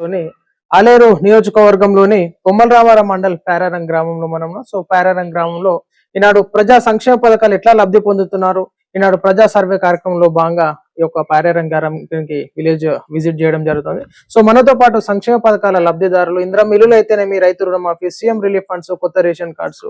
లోని ఆలేరు నియోజకవర్గంలోని కొమ్మలరామారం మండల్ పేరారం గ్రామంలో మనము. సో పేరారం గ్రామంలో ఈనాడు ప్రజా సంక్షేమ పథకాలు ఎట్లా లబ్ధి పొందుతున్నారు, ఈనాడు ప్రజా సర్వే కార్యక్రమంలో భాగంగా ఈ యొక్క పేరారం గ్రామానికి విలేజ్ విజిట్ చేయడం జరుగుతుంది. సో మనతో పాటు సంక్షేమ పథకాల లబ్ధిదారులు, ఇందిరమ్మ ఇల్లులు అయితేనేమి, రైతు రుణమాఫీ, సీఎం రిలీఫ్ ఫండ్స్, కొత్త రేషన్ కార్డ్స్,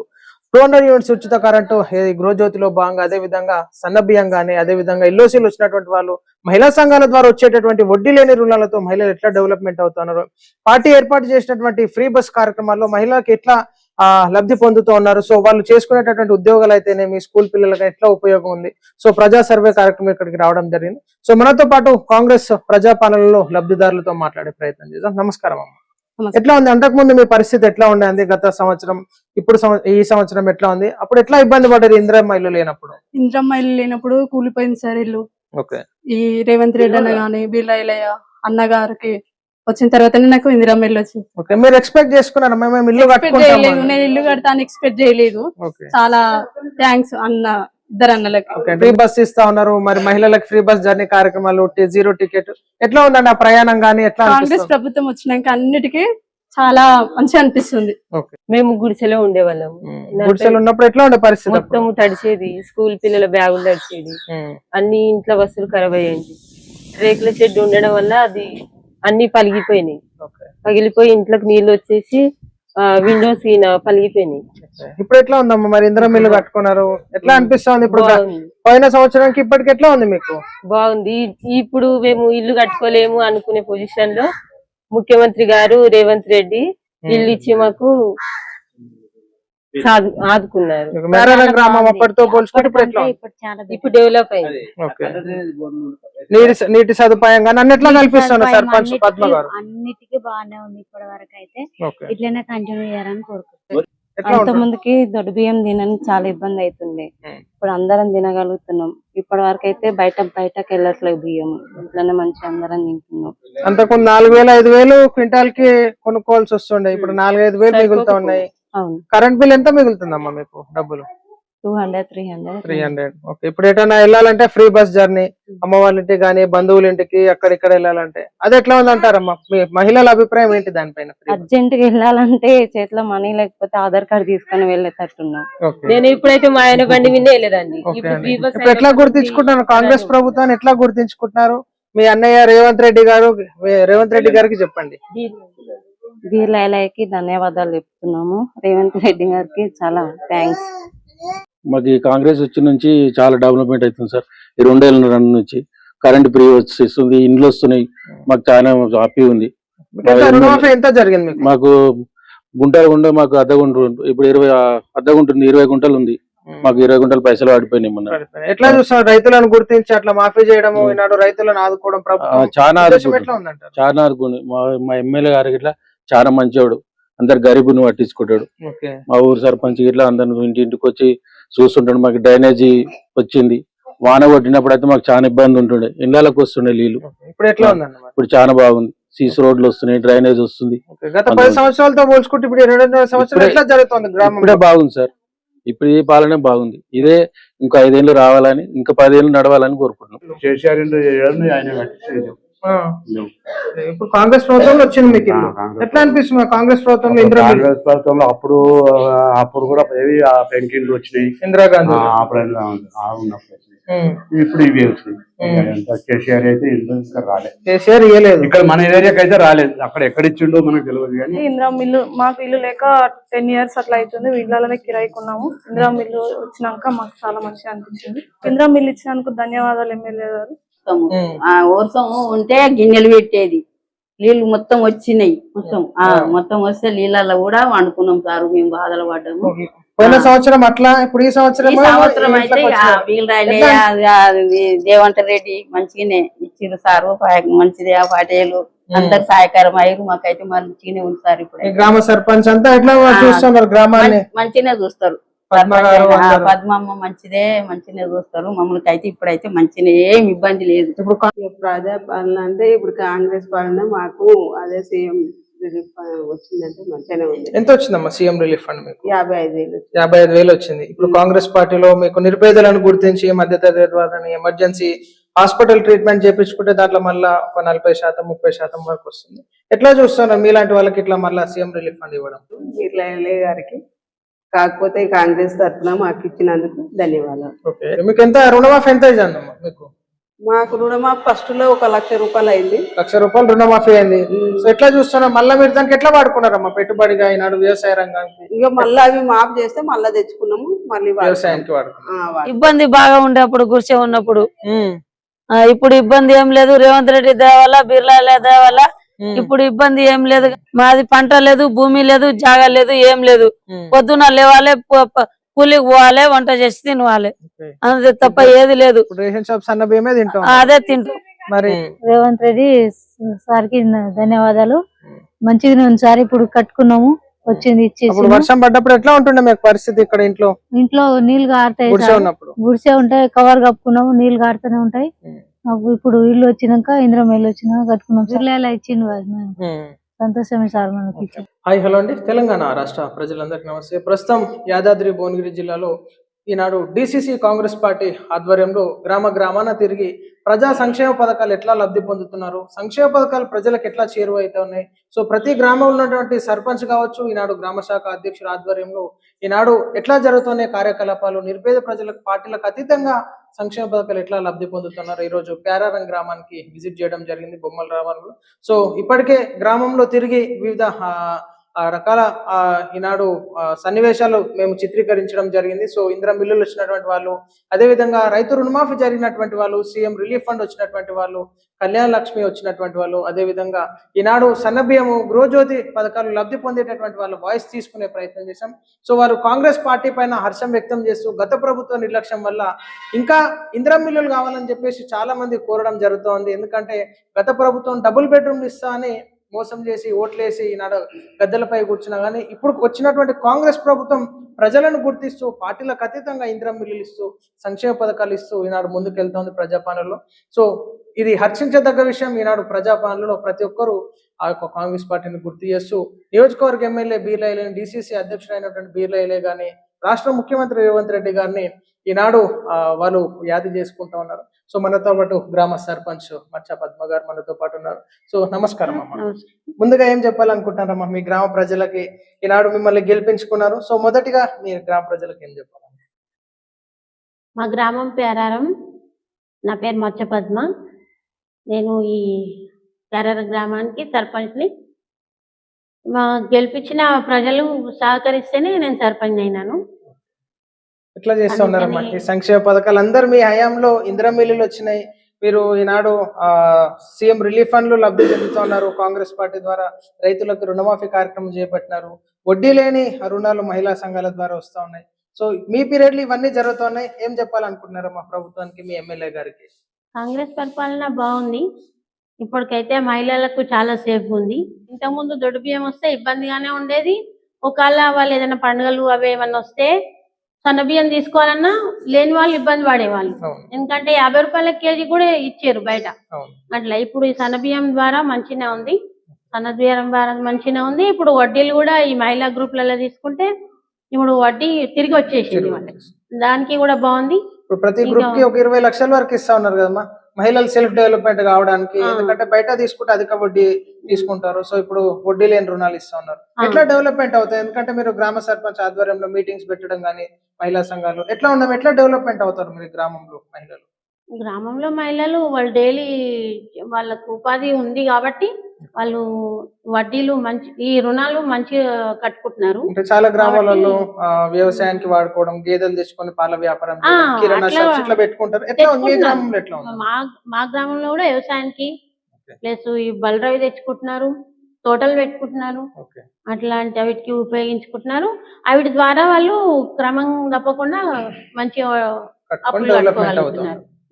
200 యూనిట్స్ ఉచిత కరెంటు, గృహజ్యోతిలో భాగంగా అదే విధంగా సన్న బియ్యం గానీ, అదే విధంగా ఎల్ఓసీలు వచ్చినటువంటి వాళ్ళు, మహిళా సంఘాల ద్వారా వచ్చేటటువంటి వడ్డీ లేని రుణాలతో మహిళలు ఎట్లా డెవలప్మెంట్ అవుతున్నారు, పార్టీ ఏర్పాటు చేసినటువంటి ఫ్రీ బస్ కార్యక్రమాల్లో మహిళలకు ఎట్లా లబ్ధి పొందుతూ ఉన్నారు, సో వాళ్ళు చేసుకునేటటువంటి ఉద్యోగాలు అయితేనేమి, స్కూల్ పిల్లలకు ఎట్లా ఉపయోగం ఉంది, సో ప్రజా సర్వే కార్యక్రమం ఇక్కడికి రావడం జరిగింది. సో మనతో పాటు కాంగ్రెస్ ప్రజాపాలనలో లబ్ధిదారులతో మాట్లాడే ప్రయత్నం చేద్దాం. నమస్కారం అమ్మ, ఎట్లా ఉంది? అంతకుముందు మీ పరిస్థితి ఎట్లా ఉండేది? గత సంవత్సరం, ఇప్పుడు ఈ సంవత్సరం ఎట్లా ఉంది? అప్పుడు ఎట్లా ఇబ్బంది పడ్డారు ఇందిరమ్మ ఇల్లు లేనప్పుడు? ఇందిరమ్మ ఇల్లు లేనప్పుడు కూలిపోయింది సార్ ఇల్లు. ఈ రేవంత్ రెడ్డి అన్న గానీ, బిర్లాయిలయ్య అన్నగారికి వచ్చిన తర్వాతనే నాకు ఇందిరమ్మ ఇల్లు వచ్చింది. మీరు ఎక్స్పెక్ట్ చేసుకున్నారా మేము ఇల్లు చేయలేదు? నేను ఇల్లు కడతాను ఎక్స్పెక్ట్ చేయలేదు. చాలా థ్యాంక్స్ అన్న, ఇద్దరు అన్నలకి. ఫ్రీ బస్ ఇస్తా ఉన్నారు, మరి మహిళలకు ఫ్రీ బస్ జర్నీ కార్యక్రమాలు, 0 టికెట్ ఎట్లా ఉందండి ఆ ప్రయాణం గానీ? ఎట్లా కాంగ్రెస్ ప్రభుత్వం వచ్చినాక అన్నిటికీ చాలా మంచిగా అనిపిస్తుంది. మేము గుడిసెలో ఉండేవాళ్ళం. గుడిసెలు ఉన్నప్పుడు ఎట్లా ఉండే పరిస్థితి? మొత్తం తడిచేది, స్కూల్ పిల్లల బ్యాగులు తడిచేది, అన్ని ఇంట్లో వస్తువులు ఖరాబ్ అయ్యేది. రేకుల షెడ్ ఉండడం వల్ల అది అన్ని పలిగిపోయినాయి. పగిలిపోయి ఇంట్లోకి నీళ్లు వచ్చేసి విండోస్ పలిగిపోయినాయి. ఇప్పుడు ఎట్లా ఉందమ్మా మరి? ఇందిరమ్మ ఇల్లు కట్టుకున్నారు, ఎట్లా అనిపిస్తుంది ఇప్పుడు? పోయిన సంవత్సరానికి ఇప్పటికి ఎట్లా ఉంది మీకు? బాగుంది. ఇప్పుడు మేము ఇల్లు కట్టుకోలేము అనుకునే పొజిషన్ లో ముఖ్యమంత్రి గారు రేవంత్ రెడ్డి ఇల్లు ఇచ్చి మాకు ఆదుకున్నారు. గ్రామం అప్పటితో పోల్చుకుంటే ఇప్పుడు డెవలప్ అయింది. నీటి సదుపాయం కానీ అన్నిట్లో కల్పిస్తున్నారు సర్పంచ్ పద్మ గారు. అన్నిటికీ బాగానే ఉంది ఇప్పటి వరకు అయితే. ఇట్లనే కంటిన్యూ చేయాలని కోరుకుంటున్నాం. అంత ముందుకి దొడ్డు బియ్యం తినడానికి చాలా ఇబ్బంది అవుతుంది. ఇప్పుడు అందరం తినగలుగుతున్నాం. ఇప్పటి వరకు అయితే బయటకు వెళ్ళట్లేదు బియ్యం. ఇట్లనే మంచిగా అందరం తింటున్నాం. అంతకు 4000-5000 క్వింటాల్ కి కొనుక్కోవాల్సి వస్తుండే, ఇప్పుడు 4-5 మిగులుతా ఉన్నాయి. కరెంట్ బిల్ ఎంత మిగులుతుందమ్మా మీకు డబ్బులు? 200-300. ఓకే. ఇప్పుడు ఎటైనా వెళ్ళాలంటే ఫ్రీ బస్ జర్నీ, అమ్మ వాళ్ళ ఇంటికి కానీ, బంధువుల ఇంటికి, అక్కడిక్కడ వెళ్ళాలంటే అది ఎట్లా ఉందంటారమ్మా? మీ మహిళల అభిప్రాయం ఏంటి దానిపైన? అర్జెంట్ గా వెళ్ళాలంటే చేతిలో మనీ లేకపోతే ఆధార్ కార్డు తీసుకొని వెళ్ళేటట్టున్నాం. నేను ఇప్పుడైతే మా ఆయన బండి మీద వెళ్ళేదండి. ఇప్పుడు ఎట్లా గుర్తించుకుంటున్నారు కాంగ్రెస్ ప్రభుత్వాన్ని? ఎట్లా గుర్తించుకుంటున్నారు? మీ అన్నయ్య రేవంత్ రెడ్డి గారికి చెప్పండి. బిర్లాయిలయ్యకి ధన్యవాదాలు చెప్తున్నాము. రేవంత్ రెడ్డి గారికి చాలా థ్యాంక్స్. మాకు కాంగ్రెస్ వచ్చి నుంచి చాలా డెవలప్మెంట్ అవుతుంది సార్. ఈ 2 ఏళ్ళ నుంచి కరెంట్ ఫ్రీ వచ్చేస్తుంది, ఇండ్లు వస్తున్నాయి. మాకు చాలా హ్యాపీ ఉంది. ఎంత జరిగింది మాకు? గుంట మాకు అర్ధగుంట, ఇప్పుడు 20 గుంటలు ఉంది. మాకు 20 గుంటలు పైసలు పడిపోయినాయి మొన్న. ఎట్లా చూస్తున్నారు రైతులను గుర్తించి అట్లా మాఫీ చేయడం, ఈనాడు రైతులను ఆదుకోవడం చాలా ఆదుకుంది. మా ఎమ్మెల్యే గారికి ఇట్లా చాలా మంచివాడు, అందరు గరీబుని పట్టించుకుంటాడు. మా ఊరు సర్పంచ్ ఇట్లా అందరు ఇంటింటికి వచ్చి చూస్తుంటాడు. మాకు డ్రైనేజీ వచ్చింది, వాన కొట్టినప్పుడు అయితే మాకు చాలా ఇబ్బంది ఉంటుండే, ఇళ్ళకి వస్తుండే నీళ్లు. ఇప్పుడు ఎట్లా ఉందండి? ఇప్పుడు చాలా బాగుంది. సీసీ రోడ్లు వస్తున్నాయి, డ్రైనేజ్ వస్తుంది. గత 10 సంవత్సరాలతో పోల్చుకుంటే ఇప్పుడు 2 సంవత్సరాలు ఎట్లా జరుగుతుంది గ్రామం? ఇప్పుడే బాగుంది సార్. ఇప్పుడు ఈ పాలనే బాగుంది. ఇదే ఇంకా 5 ఏళ్ళు రావాలని, ఇంకా 10 ఏళ్ళు నడవాలని కోరుకుంటున్నాం. ఇప్పుడు కాంగ్రెస్ ప్రభుత్వంలో వచ్చింది మీకు ఎట్లా అనిపిస్తుంది? కాంగ్రెస్ ప్రభుత్వంలో అప్పుడు కూడా పెంకిళ్ళు వచ్చినాయి, ఇందిరాగాంధీ ఇప్పుడు ఇవి వచ్చినాయి. కేసీఆర్ అయితే ఇంకా రాలేదు. కేసీఆర్ ఇవ్వలేదు, ఇక్కడ మన ఏరియాకి అయితే రాలేదు. అక్కడ ఎక్కడ ఇచ్చిండో మనకు తెలియదు. కానీ ఇందిరమ్మ ఇల్లు మాకు ఇల్లు లేక 10 years అట్లా అవుతుంది. వీళ్ళలోనే కిరాయికున్నాము. ఇందిరమ్మ ఇల్లు వచ్చినాక మాకు చాలా మంచిగా అనిపించింది. ఇందిరమ్మ ఇల్లు ఇచ్చినందుకు ధన్యవాదాలు ఎమ్మెల్యే గారు. వర్షం ఉంటే గిన్నెలు పెట్టేది, నీళ్లు మొత్తం వచ్చినాయి. మొత్తం వస్తే నీళ్ళల్లో కూడా వండుకున్నాం సార్. మేము బాధలు పడ్డాము. పోయిన సంవత్సరం అట్లా, ఇప్పుడు ఈ సంవత్సరం అయితే రేవంత్ రెడ్డి మంచిగానే ఇచ్చిరు సారు. మంచిదే, పటేలు అందరు సహాయకరం అయ్యారు. మాకైతే మంచిగానే ఉంది సార్. ఇప్పుడు గ్రామ సర్పంచ్ అంతా ఎట్లా చూస్తున్నారు? గ్రామాన్ని మంచిగానే చూస్తారు. పద్మమ్మ మంచిగానే చూస్తారు మమ్మల్ని. అయితే ఇప్పుడైతే మంచిగా ఏం ఇబ్బంది లేదు. ఇప్పుడు ప్రజాపాలన అంటే ఇప్పుడు కాంగ్రెస్ పాలన మాకు అదే సీఎం రిలీఫ్ వచ్చిందంటే మంచిగానే ఉంది. ఎంత వచ్చిందమ్మా సీఎం రిలీఫ్ ఫండ్? మీకు 55,000. 55,000 వచ్చింది. ఇప్పుడు కాంగ్రెస్ పార్టీలో మీకు నిరుపేదలను గుర్తించి మధ్యతరగతి వారిని, ఎమర్జెన్సీ హాస్పిటల్ ట్రీట్మెంట్ చేయించుకుంటే దాంట్లో మళ్ళీ ఒక 40% 30% వరకు వస్తుంది. ఎట్లా చూస్తున్నారు మీలాంటి వాళ్ళకి ఇట్లా మళ్ళీ సీఎం రిలీఫ్ ఫండ్ ఇవ్వడం? వీర్లయ్య గారికి కాకపోతే కాంగ్రెస్ తరఫున మాకు ఇచ్చినందుకు ధన్యవాదాలు. ఓకే, మీకు ఎంత రుణమాఫీ ఎంత అయిందమ్మా మీకు? మాకు రుణమాఫీ ఫస్ట్ లో 1,00,000 రూపాయలు అయింది. 1,00,000 రూపాయలు రుణమాఫీ అయింది. సో ఎట్లా చూస్తున్నారు మళ్ళీ మీరు దానికి ఎట్లా వాడుకున్నారమ్మా పెట్టుబడిగా ఈనాడు వ్యవసాయ రంగానికి? ఇక మళ్ళీ అవి మాఫ్ చేస్తే మళ్ళీ తెచ్చుకున్నాము, మళ్ళీ వ్యవసాయానికి వాడుకున్నాం. ఇబ్బంది బాగా ఉండే అప్పుడు గురిసె ఉన్నప్పుడు. ఇప్పుడు ఇబ్బంది ఏం లేదు, రేవంత్ రెడ్డి దేవాల బిర్లా దేవాల ఇప్పుడు ఇబ్బంది ఏం లేదు. మాది పంట లేదు, భూమి లేదు, జాగా లేదు, ఏం లేదు. పొద్దున లేవాలి, కూలికి పోవాలి, వంట చేసి తినవాలి, అంతే తప్ప ఏది లేదు. రేషన్ షాప్ సన్న బియ్యమే తింటాం, అదే తింటాం. మరి రేవంత్ రెడ్డి సార్కి ధన్యవాదాలు. మంచిగానే ఉంది సార్, ఇప్పుడు కట్టుకున్నాము, వచ్చింది ఇచ్చేసి. వర్షం పడ్డప్పుడు ఎట్లా ఉంటుండే మీకు పరిస్థితి ఇక్కడ? ఇంట్లో నీళ్లు గారుతాయి, గుడిసే ఉంటాయి, కవర్ కప్పుకున్నాము, నీళ్లు గారుతూనే ఉంటాయి. ఇప్పుడు ఇల్లు వచ్చినాక ఇంద్రం ఇల్లు వచ్చినాక కట్టుకున్నాం. జిల్లాలో ఇచ్చిండు సంతోషమే సార్ మనకి. హాయ్ హలో అండి, తెలంగాణ రాష్ట్ర ప్రజలందరికీ నమస్తే. ప్రస్తుతం యాదాద్రి భువనగిరి జిల్లాలో ఈనాడు డిసిసి కాంగ్రెస్ పార్టీ ఆధ్వర్యంలో గ్రామాన తిరిగి ప్రజా సంక్షేమ పథకాలు ఎట్లా లబ్ధి పొందుతున్నారు, సంక్షేమ పథకాలు ప్రజలకు ఎట్లా చేరువైతే ఉన్నాయి, సో ప్రతి గ్రామంలో ఉన్నటువంటి సర్పంచ్ కావచ్చు, ఈనాడు గ్రామ శాఖ అధ్యక్షుల ఆధ్వర్యంలో ఈనాడు ఎట్లా జరుగుతున్నాయి కార్యకలాపాలు, నిరుపేద ప్రజలకు పార్టీలకు అతీతంగా సంక్షేమ పథకాలు ఎట్లా లబ్ధి పొందుతున్నారు. ఈరోజు ప్యారారం గ్రామానికి విజిట్ చేయడం జరిగింది, బొమ్మల రామారంలో. సో ఇప్పటికే గ్రామంలో తిరిగి వివిధ రకాల ఈనాడు సన్నివేశాలు మేము చిత్రీకరించడం జరిగింది. సో ఇందిరా మిల్లులు వచ్చినటువంటి వాళ్ళు, అదేవిధంగా రైతు రుణమాఫీ జరిగినటువంటి వాళ్ళు, సీఎం రిలీఫ్ ఫండ్ వచ్చినటువంటి వాళ్ళు, కళ్యాణ లక్ష్మి వచ్చినటువంటి వాళ్ళు, అదేవిధంగా ఈనాడు సన్నబియ్యము, గృహజ్యోతి పథకాలు లబ్ధి పొందేటటువంటి వాళ్ళు వాయిస్ తీసుకునే ప్రయత్నం చేశాం. సో వారు కాంగ్రెస్ పార్టీ పైన హర్షం వ్యక్తం చేస్తూ గత ప్రభుత్వ నిర్లక్ష్యం వల్ల ఇంకా ఇందిరా మిల్లులు కావాలని చెప్పేసి చాలా మంది కోరడం జరుగుతోంది. ఎందుకంటే గత ప్రభుత్వం డబుల్ బెడ్రూమ్లు ఇస్తా అని మోసం చేసి ఓట్లేసి ఈనాడు గద్దెలపై కూర్చున్నా కానీ ఇప్పుడు వచ్చినటువంటి కాంగ్రెస్ ప్రభుత్వం ప్రజలను గుర్తిస్తూ పార్టీలకు అతీతంగా ఇందిరా మిల్లులు ఇస్తూ సంక్షేమ పథకాలు ఇస్తూ ఈనాడు ముందుకెళ్తోంది ప్రజాపాలనలో. సో ఇది హర్షించదగ్గ విషయం. ఈనాడు ప్రజాపాలనలో ప్రతి ఒక్కరూ ఆ యొక్క కాంగ్రెస్ పార్టీని గుర్తు చేస్తూ నియోజకవర్గ ఎమ్మెల్యే బీర్లా డిసిసి అధ్యక్షుడైనటువంటి బీర్లా గాని, రాష్ట్ర ముఖ్యమంత్రి రేవంత్ రెడ్డి గారిని ఈనాడు వాళ్ళు యాది చేసుకుంటా ఉన్నారు. సో మనతో పాటు గ్రామ సర్పంచ్ మచ్చా పద్మ గారు మనతో పాటు ఉన్నారు. సో నమస్కారం అమ్మ. ముందుగా ఏం చెప్పాలనుకుంటున్నారమ్మా మీ గ్రామ ప్రజలకి? ఈనాడు మిమ్మల్ని గెలిపించుకున్నారు, సో మొదటిగా మీ గ్రామ ప్రజలకు ఏం చెప్పాలి? మా గ్రామం ప్యారారం, నా పేరు మచ్చ పద్మ. నేను ఈ ప్యారారం గ్రామానికి సర్పంచ్ని. మా గెలిపించిన ప్రజలు సహకరిస్తేనే నేను సర్పంచ్ అయినాను. ఎట్లా చేస్తా ఉన్నారమ్మా ఈ సంక్షేమ పథకాలు? అందరు మీ హయాంలో ఇందిరా మిల్లులు వచ్చినాయి, మీరు ఈనాడు సీఎం రిలీఫ్ ఫండ్లు లబ్ధి చెందుతూ ఉన్నారు, కాంగ్రెస్ పార్టీ ద్వారా రైతులకు రుణమాఫీ కార్యక్రమం చేపట్టినారు, వడ్డీ లేని రుణాలు మహిళా సంఘాల ద్వారా వస్తా ఉన్నాయి. సో మీ పీరియడ్లు ఇవన్నీ జరుగుతున్నాయి, ఏం చెప్పాలనుకుంటున్నారమ్మా ప్రభుత్వానికి, మీ ఎమ్మెల్యే గారికి? కాంగ్రెస్ పరిపాలన బాగుంది. ఇప్పటికైతే మహిళలకు చాలా సేఫ్ ఉంది. ఇంతకుముందు దొడ్డు బియ్యం వస్తే ఇబ్బందిగానే ఉండేది. ఒకవేళ వాళ్ళు ఏదైనా పండుగలు అవి ఏమన్నా వస్తే సన్న బియ్యం తీసుకోవాలన్నా లేని వాళ్ళు ఇబ్బంది పడేవాళ్ళు. ఎందుకంటే 50 రూపాయల కేజీ కూడా ఇచ్చారు బయట. అట్లా ఇప్పుడు ఈ సన్న బియ్యం ద్వారా మంచిగా ఉంది, సన్న బియ్యం ద్వారా మంచిగా ఉంది. ఇప్పుడు వడ్డీలు కూడా ఈ మహిళా గ్రూప్లలో తీసుకుంటే ఇప్పుడు వడ్డీ తిరిగి వచ్చేసింది వాళ్ళకి, దానికి కూడా బాగుంది. ఇప్పుడు ప్రతి గ్రూప్ కి ఒక 20 లక్షల వరకు ఇస్తా ఉన్నారు కదమ్మా మహిళలు సెల్ఫ్ డెవలప్మెంట్ కావడానికి. ఎందుకంటే బయట తీసుకుంటే అధిక వడ్డీ తీసుకుంటారు, సో ఇప్పుడు వడ్డీ లేని రుణాలు ఇస్తా ఉన్నారు. ఎట్లా డెవలప్మెంట్ అవుతాయి? ఎందుకంటే మీరు గ్రామ సర్పంచ్ ఆధ్వర్యంలో మీటింగ్స్ పెట్టడం కానీ మహిళా సంఘాలు ఎట్లా ఉన్నాయి, ఎట్లా డెవలప్మెంట్ అవుతారు మీరు గ్రామంలో మహిళలు? గ్రామంలో మహిళలు వాళ్ళు డైలీ వాళ్ళకు ఉపాధి ఉంది కాబట్టి వాళ్ళు వడ్డీలు మంచి, ఈ రుణాలు మంచిగా కట్టుకుంటున్నారు. అంటే చాలా గ్రామాలలో వ్యవసాయానికి వాడుకోవడం, గేదెలు తెచ్చుకొని పాల వ్యాపారం, కిరాణా షాప్స్ ఇట్లా పెట్టుకుంటారు. ఎట్లా మీ గ్రామంలో ఎట్లా ఉంది? మా గ్రామంలో కూడా వ్యవసాయానికి ప్లస్ ఈ బలరావి తెచ్చుకుంటున్నారు, తోటలు పెట్టుకుంటున్నారు, అట్లాంటి వాటికి ఉపయోగించుకుంటున్నారు. వాటి ద్వారా వాళ్ళు క్రమం తప్పకుండా మంచిగా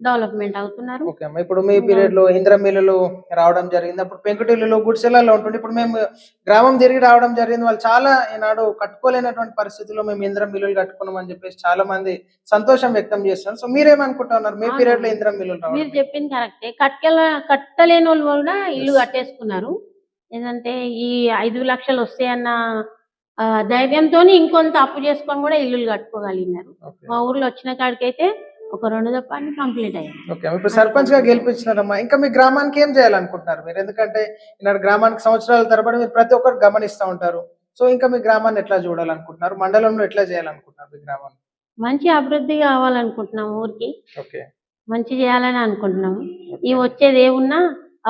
డెవలప్మెంట్ అవుతున్నారు. ఇప్పుడు మీ పీరియడ్ లో ఇందిరా మిల్లులు రావడం జరిగింది, అప్పుడు పెంకుటిల్లులో గుడిసెలలో ఉంటుంది. ఇప్పుడు మేము గ్రామం తిరిగి రావడం జరిగింది, వాళ్ళు చాలా ఈనాడు కట్టుకోలేనటువంటి పరిస్థితుల్లో మేము ఇందిరా మిల్లులు కట్టుకున్నాం అని చెప్పేసి చాలా మంది సంతోషం వ్యక్తం చేస్తున్నారు. సో మీరేమనుకుంటున్నారు మీ పీరియడ్ లో ఇందిరా మిల్లులు? మీరు చెప్పింది కరెక్టే, కట్టలేని వాళ్ళు కూడా ఇల్లు కట్టేసుకున్నారు. ఏంటంటే ఈ 5 లక్షలు వస్తాయన్న ధైర్యంతో ఇంకొంత అప్పు చేసుకొని కూడా ఇల్లులు కట్టుకోగలిగినారు. మా ఊర్లో వచ్చిన కాడికైతే ఒక 2 తప్ప అన్ని కంప్లీట్ అయ్యాయి. ఓకే, ఇప్పుడు సర్పంచ్ గా గెలిపించినారమ్మా, ఇంకా మీ గ్రామానికి ఏం చేయాలనుకుంటున్నారు మీరు? ఎందుకంటే ఈనాడు గ్రామానికి సంవత్సరాల తరబడి మీరు ప్రతి ఒక్కరు గమనిస్తూ ఉంటారు. సో ఇంకా మీ గ్రామాన్ని ఎట్లా చూడాలనుకుంటున్నారు? మండలంలో ఎట్లా చేయాలనుకుంటున్నారు మీ గ్రామాన్ని? మంచి అభివృద్ధి కావాలనుకుంటున్నాము, ఊరికి ఓకే, మంచి చేయాలని అనుకుంటున్నాము. ఈ వచ్చేది ఏమున్నా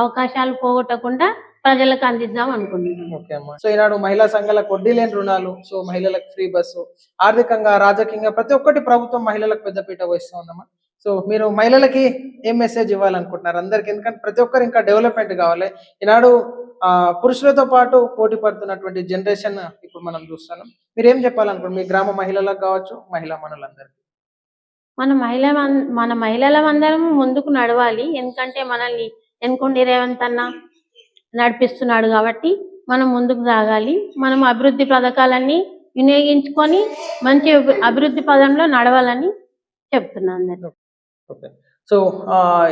అవకాశాలు పోగొట్టకుండా ప్రజలకు అందిద్దాం అనుకుంటున్నాం. ఓకే అమ్మా. సో ఈనాడు మహిళా సంఘాలకు వడ్డీ లేని రుణాలు, సో మహిళలకు ఫ్రీ బస్సు, ఆర్థికంగా రాజకీయంగా ప్రతి ఒక్కటి ప్రభుత్వం మహిళలకు పెద్దపీట వహిస్తూ ఉందమ్మా. సో మీరు మహిళలకి ఏం మెసేజ్ ఇవ్వాలనుకుంటున్నారు అందరికి? ఎందుకంటే ప్రతి ఒక్కరు ఇంకా డెవలప్మెంట్ కావాలి. ఈనాడు పురుషులతో పాటు పోటీ పడుతున్నటువంటి జనరేషన్ ఇప్పుడు మనం చూస్తున్నాం. మీరు ఏం చెప్పాలనుకుంటున్నారు మీ గ్రామ మహిళలకు కావచ్చు, మహిళా మనులందరికీ? మన మహిళలందరం ముందుకు నడవాలి. ఎందుకంటే మనల్ని ఎన్నుకుండి రేవంత్ అన్న నడిపిస్తున్నాడు కాబట్టి మనం ముందుకు సాగాలి. మనం అభివృద్ధి పథకాలన్నీ వినియోగించుకొని మంచి అభివృద్ధి పదంలో నడవాలని చెప్తున్నాను. ఓకే, సో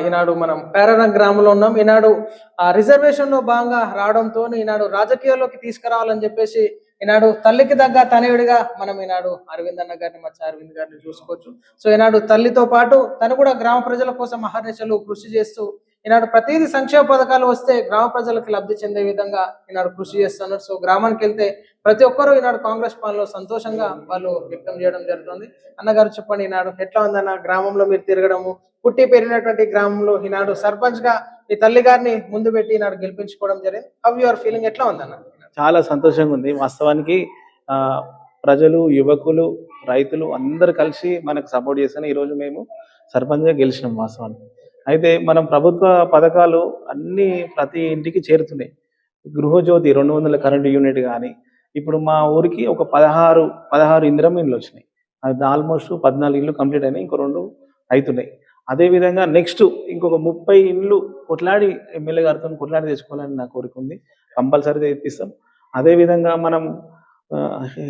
ఈనాడు మనం పేరారం గ్రామంలో ఉన్నాం. ఈనాడు రిజర్వేషన్ లో భాగంగా రావడంతో ఈనాడు రాజకీయాల్లోకి తీసుకురావాలని చెప్పేసి ఈనాడు తల్లికి దగ్గర తనయుడిగా మనం ఈనాడు అరవింద్ అన్న గారిని, మచ్చ అరవింద్ గారిని చూసుకోవచ్చు. సో ఈనాడు తల్లితో పాటు తను కూడా గ్రామ ప్రజల కోసం అహర్నిశలు కృషి చేస్తూ ఈనాడు ప్రతిదీ సంక్షేమ పథకాలు వస్తే గ్రామ ప్రజలకు లబ్ధి చెందే విధంగా ఈనాడు కృషి చేస్తున్నారు. సో గ్రామానికి వెళ్తే ప్రతి ఒక్కరూ ఈనాడు కాంగ్రెస్ పాలనలో సంతోషంగా వాళ్ళు వ్యక్తం చేయడం జరుగుతుంది. అన్నగారు చెప్పండి, ఈనాడు ఎట్లా ఉందన్న గ్రామంలో మీరు తిరగడము, పుట్టి పెరిగినటువంటి గ్రామంలో ఈనాడు సర్పంచ్ గా మీ తల్లి గారిని ముందు పెట్టి ఈనాడు గెలిపించుకోవడం జరిగింది. హౌ యువర్ ఫీలింగ్, ఎట్లా ఉందన్న? చాలా సంతోషంగా ఉంది. వాస్తవానికి ప్రజలు, యువకులు, రైతులు అందరు కలిసి మనకు సపోర్ట్ చేస్తేనే ఈరోజు మేము సర్పంచ్గా గెలిచినాం వాస్తవానికి. అయితే మనం ప్రభుత్వ పథకాలు అన్నీ ప్రతి ఇంటికి చేరుతున్నాయి. గృహజ్యోతి 200 కరెంటు యూనిట్ కానీ, ఇప్పుడు మా ఊరికి ఒక 16 ఇందిరమ్మ ఇండ్లు వచ్చినాయి. అది ఆల్మోస్ట్ 14 ఇళ్ళు కంప్లీట్ అయినాయి, ఇంకో 2 అవుతున్నాయి. అదేవిధంగా నెక్స్ట్ ఇంకొక 30 ఇండ్లు కొట్లాడి ఎమ్మెల్యే గారితో కొట్లాడి తెచ్చుకోవాలని నా కోరిక ఉంది. కంపల్సరీ తెప్పిస్తాం. అదేవిధంగా మనం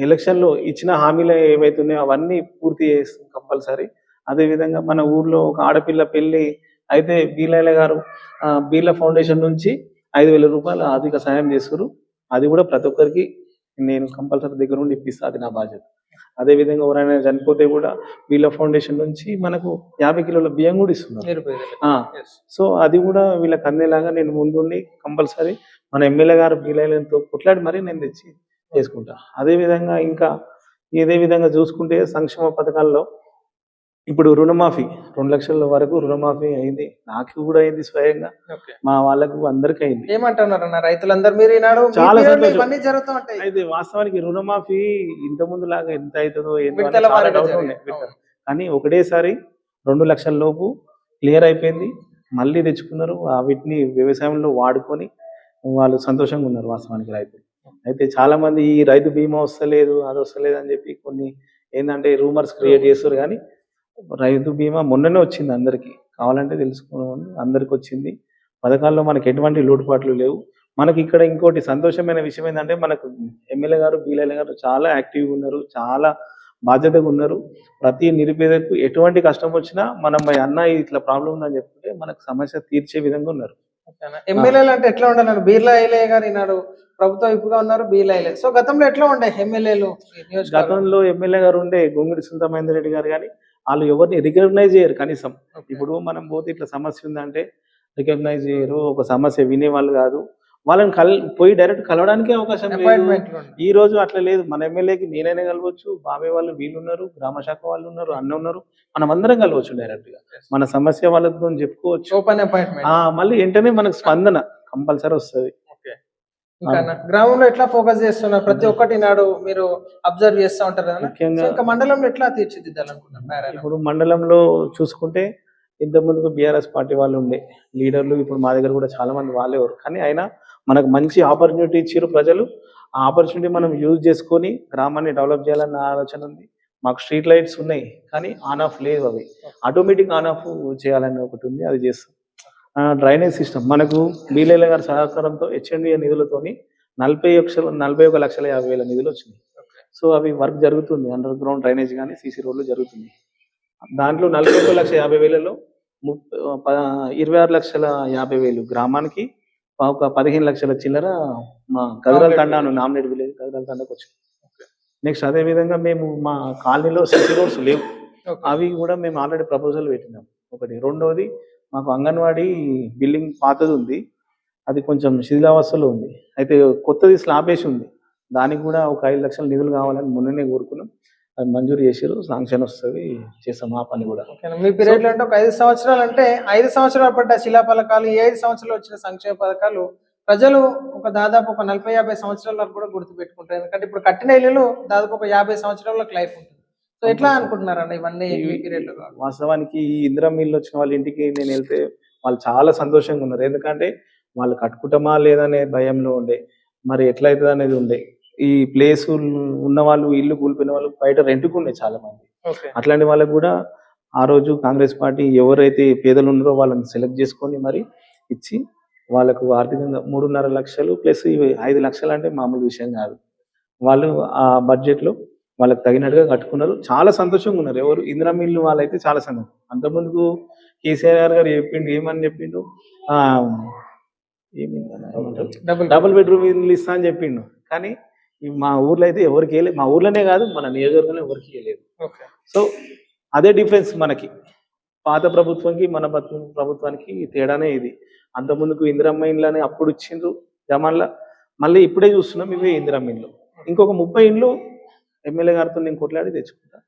ఎలక్షన్లో ఇచ్చిన హామీలు ఏవైతే ఉన్నాయో అవన్నీ పూర్తి చేస్తాం కంపల్సరీ. అదేవిధంగా మన ఊర్లో ఒక ఆడపిల్ల పెళ్లి అయితే బీలైల గారు బీర్ల ఫౌండేషన్ నుంచి 5,000 రూపాయలు ఆర్థిక సాయం చేస్తారు. అది కూడా ప్రతి ఒక్కరికి నేను కంపల్సరీ దగ్గర నుండి ఇప్పిస్తా, అది నా బాధ్యత. అదేవిధంగా ఎవరైనా చనిపోతే కూడా బీర్ల ఫౌండేషన్ నుంచి మనకు 50 కిలోల బియ్యం కూడా ఇస్తున్నారు. సో అది కూడా వీళ్ళకి అందేలాగా నేను ముందుండి కంపల్సరీ మన ఎమ్మెల్యే గారు బీలైలతో కొట్లాడి మరీ నేను తెచ్చి చేసుకుంటా. అదేవిధంగా ఇంకా ఇదే విధంగా చూసుకుంటే సంక్షేమ పథకాల్లో ఇప్పుడు రుణమాఫీ 2 లక్షల వరకు రుణమాఫీ అయింది. నాకు కూడా అయింది స్వయంగా, మా వాళ్ళకు అందరికి అయింది. ఏమంటున్నారు రైతులందరూ? మీరు ఈనాడు చాలా సంతోషం. అయితే వాస్తవానికి రుణమాఫీ ఇంత ముందు లాగా ఎంత అవుతుందో కానీ ఒకటేసారి 2 లక్షల లోపు క్లియర్ అయిపోయింది. మళ్ళీ తెచ్చుకున్నారు, వీటిని వ్యవసాయంలో వాడుకొని వాళ్ళు సంతోషంగా ఉన్నారు వాస్తవానికి రైతులు. అయితే చాలా మంది ఈ రైతు బీమా వస్తలేదు, అది వస్తలేదు అని చెప్పి కొన్ని ఏంటంటే రూమర్స్ క్రియేట్ చేస్తారు. కానీ రైతు బీమా మొన్ననే వచ్చింది, అందరికి కావాలంటే తెలుసుకోవాలి, అందరికి వచ్చింది. పథకాల్లో మనకి ఎటువంటి లోటుపాట్లు లేవు. మనకి ఇక్కడ ఇంకోటి సంతోషమైన విషయం ఏంటంటే మనకు ఎమ్మెల్యే గారు, బీలైల గారు చాలా యాక్టివ్గా ఉన్నారు, చాలా బాధ్యతగా ఉన్నారు. ప్రతి నిరుపేదకు ఎటువంటి కష్టం వచ్చినా మనం అన్న ఇట్లా ప్రాబ్లం ఉందని చెప్తుంటే మనకు సమస్య తీర్చే విధంగా ఉన్నారు. ఎమ్మెల్యేలు అంటే ఎట్లా ఉండాలి? బీర్లైలే గారు ఈనాడు ప్రభుత్వ వైపుగా ఉన్నారు, బీలైలే. సో గతంలో ఎట్లా ఉండే ఎమ్మెల్యేలు? గతంలో ఎమ్మెల్యే గారు ఉండే గొంగిడి సునీత మహేందర్ రెడ్డి గారు కానీ వాళ్ళు ఎవరిని రికగ్నైజ్ చేయరు కనీసం. ఇప్పుడు మనం పోతే ఇట్లా సమస్య ఉందంటే రికగ్నైజ్ చేయరు, ఒక సమస్య వినే వాళ్ళు కాదు. వాళ్ళని పోయి డైరెక్ట్ కలవడానికే అవకాశం లేదు. ఈ రోజు అట్లా లేదు. మన ఎమ్మెల్యేకి నేనైనా కలవచ్చు, బాబాయ్ వాళ్ళు వీళ్ళు ఉన్నారు, గ్రామ శాఖ వాళ్ళు ఉన్నారు, అన్న ఉన్నారు, మనం అందరం కలవచ్చు డైరెక్ట్ గా. మన సమస్య వాళ్ళతో చెప్పుకోవచ్చు. ఓపెన్ అపాయింట్మెంట్ మళ్ళీ వెంటనే మనకు స్పందన కంపల్సరీ వస్తుంది. గ్రామంలో ఎట్లా ఫోకస్ చేస్తున్నారు? ప్రతి ఒక్కటి నాడు మీరు అబ్జర్వ్ చేస్తూ ఉంటారు కదా. ముఖ్యంగా మండలంలో ఎట్లా తీర్చిదిద్దాలనుకుంటున్నారు? ఇప్పుడు మండలంలో చూసుకుంటే ఇంత ముందుకు బీఆర్ఎస్ పార్టీ వాళ్ళు ఉండే లీడర్లు, ఇప్పుడు మా దగ్గర కూడా చాలా మంది వాళ్ళే ఎవరు. కానీ అయినా మనకు మంచి ఆపర్చునిటీ ఇచ్చారు ప్రజలు. ఆ ఆపర్చునిటీ మనం యూజ్ చేసుకొని గ్రామాన్ని డెవలప్ చేయాలన్న ఆలోచన ఉంది. మాకు స్ట్రీట్ లైట్స్ ఉన్నాయి కానీ ఆన్ ఆఫ్ లేదు, అవి ఆటోమేటిక్ ఆన్ ఆఫ్ చేయాలని ఒకటి ఉంది, అది చేస్తాం. డ్రైనేజ్ సిస్టమ్ మనకు బీలైల గారి సహకారంతో హెచ్ఎండిఏ నిధులతోని 41,50,000 నిధులు వచ్చినాయి. సో అవి వర్క్ జరుగుతుంది, అండర్ గ్రౌండ్ డ్రైనేజ్ కానీ సీసీ రోడ్లు జరుగుతుంది. దాంట్లో 41,50,000లో 26,50,000 గ్రామానికి, ఒక 15 లక్షల చిల్లర మా గదరాల తండాను నామినేట్ విలేజ్ గదరాల తండాకు వచ్చింది. నెక్స్ట్ అదేవిధంగా మేము మా కాలనీలో సీసీ రోడ్స్ లేవు, అవి కూడా మేము ఆల్రెడీ ప్రపోజల్ పెట్టినాం. ఒకటి. రెండోది, మాకు అంగన్వాడీ బిల్డింగ్ పాతది ఉంది, అది కొంచెం శిథిలావస్థలో ఉంది. అయితే కొత్తది స్లాబ్ వేసి ఉంది, దానికి కూడా ఒక 5 లక్షల నిధులు కావాలని మొన్ననే కోరుకున్నాం. అది మంజూరు చేసారు, శాంక్షన్ వస్తుంది, చేస్తాం ఆ పని కూడా. మీ పీరియడ్ లో అంటే ఒక 5 సంవత్సరాలు, అంటే 5 సంవత్సరాలు పడ్డ శిలా పథకాలు, ఈ 5 సంవత్సరాలు వచ్చిన సంక్షేమ పథకాలు ప్రజలు ఒక దాదాపు ఒక 40-50 సంవత్సరాల వరకు కూడా గుర్తుపెట్టుకుంటారు. ఎందుకంటే ఇప్పుడు కట్టిన ఇల్లులు దాదాపు ఒక 50 సంవత్సరాలకు లైఫ్ ఉంటుంది. సో ఎట్లా అనుకుంటున్నారన్న ఇవన్నీ ఈ పీరియడ్ లో? వాస్తవానికి ఈ ఇందిరా మిల్లు వచ్చిన వాళ్ళ ఇంటికి నేను వెళ్తే వాళ్ళు చాలా సంతోషంగా ఉన్నారు. ఎందుకంటే వాళ్ళు కట్టుకుంటామా లేదనే భయంలో ఉండే, మరి ఎట్లయితుంది అనేది ఉండే. ఈ ప్లేస్ ఉన్న వాళ్ళు, ఇల్లు కూలిపోయిన వాళ్ళు బయట రెంట్కు ఉండే చాలా మంది. అట్లాంటి వాళ్ళకు కూడా ఆ రోజు కాంగ్రెస్ పార్టీ ఎవరైతే పేదలు ఉన్నారో వాళ్ళని సెలెక్ట్ చేసుకొని మరి ఇచ్చి వాళ్ళకు ఆర్థికంగా 3.5 లక్షలు ప్లస్ 5 లక్షలు అంటే మామూలు విషయం కాదు. వాళ్ళు ఆ బడ్జెట్ లో వాళ్ళకి తగినట్టుగా కట్టుకున్నారు, చాలా సంతోషంగా ఉన్నారు. ఎవరు ఇందిరా మిల్లు వాళ్ళైతే చాలా సంతోషం. అంతకుముందుకు కేసీఆర్ గారు చెప్పిండు, ఏమని చెప్పిండు, డబుల్ బెడ్రూమ్ ఇల్లు ఇస్తా అని చెప్పిండు. కానీ మా ఊర్లో అయితే ఎవరికి వేయలేదు, మా ఊర్లోనే కాదు మన నియోజకవర్గంలో ఎవరికి వేయలేదు. సో అదే డిఫరెన్స్ మనకి పాత ప్రభుత్వానికి మన ప్రభుత్వానికి తేడానే ఇది. అంతకుముందుకు ఇందిరమ్మ ఇండ్లని అప్పుడు ఇచ్చిండ్రు జమాన్లా, మళ్ళీ ఇప్పుడే చూస్తున్నాం ఇవే ఇందిరమ్మ ఇండ్లు. ఇంకొక 30 ఇండ్లు ఎమ్మెల్యే గారితో నేను కొట్లాడి తెచ్చుకుంటా.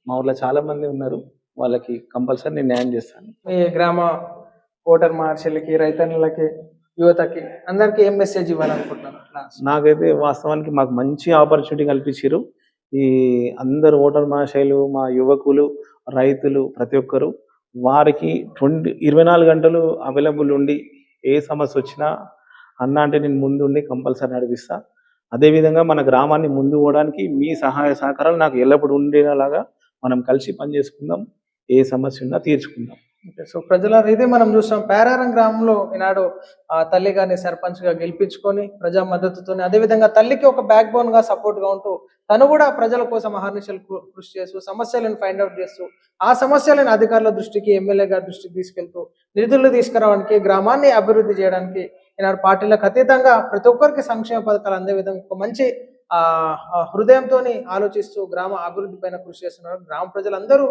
మా ఊర్లో చాలా మంది ఉన్నారు, వాళ్ళకి కంపల్సరీ నేను న్యాయం చేస్తాను. మీ గ్రామ ఓటర్ మార్షల్కి, రైతన్నులకి, యువతకి అందరికి ఏం మెసేజ్ ఇవ్వాలనుకుంటున్నారు? నాకైతే వాస్తవానికి మాకు మంచి ఆపర్చునిటీ కల్పించారు ఈ అందరు ఓటర్ మహాశైలు, మా యువకులు, రైతులు, ప్రతి ఒక్కరు. వారికి 24 గంటలు అవైలబుల్ ఉండి ఏ సమస్య వచ్చినా అన్న అంటే నేను ముందుండి కంపల్సరీ నడిపిస్తా. అదేవిధంగా మన గ్రామాన్ని ముందు పోవడానికి మీ సహాయ సహకారాలు నాకు ఎల్లప్పుడూ ఉండేలాగా మనం కలిసి పనిచేసుకుందాం, ఏ సమస్య ఉన్నా తీర్చుకుందాం. సో ప్రజల ఇదే మనం చూసాం, పేరారం గ్రామంలో ఈనాడు తల్లి గారిని సర్పంచ్ గా గెలిపించుకొని ప్రజా మద్దతుతో, అదేవిధంగా తల్లికి ఒక బ్యాక్ బోన్ గా సపోర్ట్ గా ఉంటూ తను కూడా ప్రజల కోసం అహర్నిశలు కృషి చేస్తూ సమస్యలను ఫైండ్ అవుట్ చేస్తూ ఆ సమస్యలను అధికారుల దృష్టికి, ఎమ్మెల్యే గారి దృష్టికి తీసుకెళ్తూ నిధులు తీసుకురావడానికి, గ్రామాన్ని అభివృద్ధి చేయడానికి ఈనాడు పార్టీలకు అతీతంగా ప్రతి ఒక్కరికి సంక్షేమ పథకాలు అందే విధంగా ఒక మంచి హృదయంతో ఆలోచిస్తూ గ్రామ అభివృద్ధి పైన కృషి చేస్తున్నారు. గ్రామ ప్రజలందరూ